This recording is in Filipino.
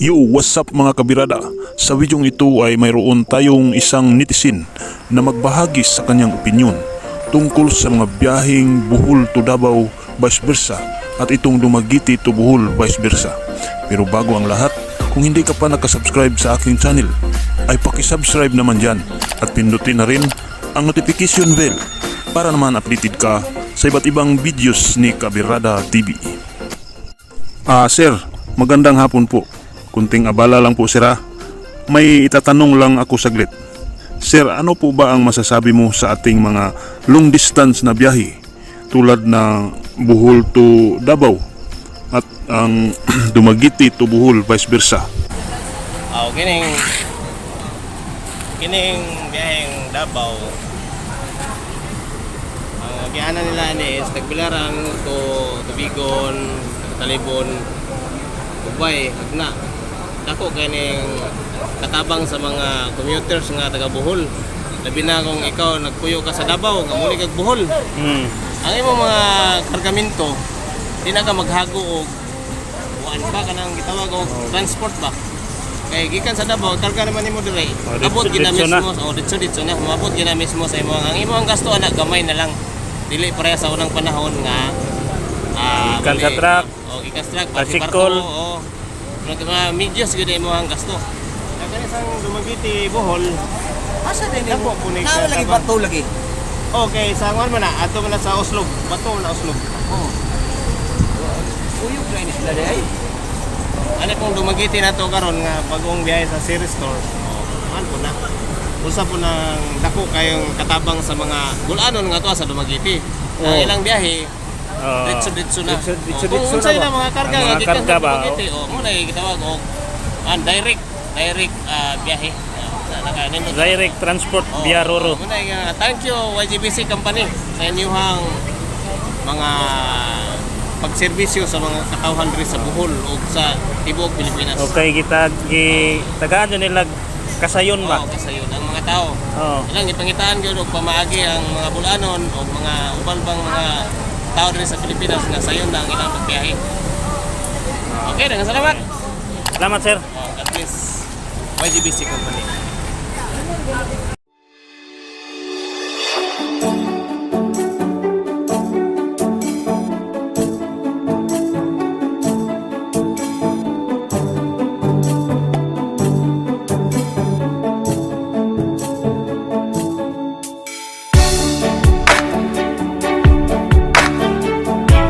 Yo, what's up mga kabirada? Sa videong ito ay mayroon tayong isang netizen na magbahagi sa kanyang opinyon tungkol sa mga biyaheng Bohol to Davao vice versa at itong Dumaguete to Bohol vice versa. Pero bago ang lahat, kung hindi ka pa nakasubscribe sa aking channel, ay pakisubscribe naman dyan at pindutin na rin ang notification bell para naman updated ka sa iba't ibang videos ni Kabirada TV. Sir, magandang hapon po. Kunting abala lang po sir ha. May itatanong lang ako saglit. Sir, ano po ba ang masasabi mo sa ating mga long distance na biyahe tulad ng Bohol to Davao at ang Dumaguete to Bohol vice versa? Kining biyaheng Davao, ang gianan nila ni is Tagbilaran to Tubigon, Talibon, Ubay, Hagna. Dako kaning katabang sa mga commuters nga taga Bohol. Labi na kung ikaw nagpuyo ka sa Davao, nga muli kag Bohol. Ang imong mga kargamento, di na ka maghago og kuan ba kanang gitawag og transport ba? Kay gikan sa Davao, karga naman nimo dire. Abot gina mismo, dito na mabot gina mismo sa imong ang imong gasto ana gamay na lang. Dili pareha sa unang panahon nga ikan sa truck, ikan sa truck, pasikol, mga medios gud imo ang gasto. Kani sang Dumaguete Bohol, Asa din dako mo? po ni Nawa lagi bato lagi. Okay, sa man man na ato man na sa Oslo, bato na Oslo. Oh. Uyog na ini sila day. Ano pong Dumaguete na to karon nga bagong biyahe sa series store. Man po na. Usa po nang dako kayong katabang sa mga bulanon nga to sa Dumaguete. Ang ilang biyahe ditso na. Kung unsay na mga karga nga gikan sa Dumaguete, mo na gitawag og direct biyahe. direct transport via Roro. Muna thank you YGBC company sa inyong mga pagserbisyo sa mga katawhan diri sa Bohol o sa tibuok Pilipinas. Okay, tagaan nila kasayon ba? Kasayon ang mga tao. Ilang ipangitaan gyud og pamaagi ang mga bulanon o mga ubang mga tao diri sa Pilipinas nga sayon na ang ilang pagbiyahe. Okay, daghang salamat. Salamat sir. God bless YGBC company.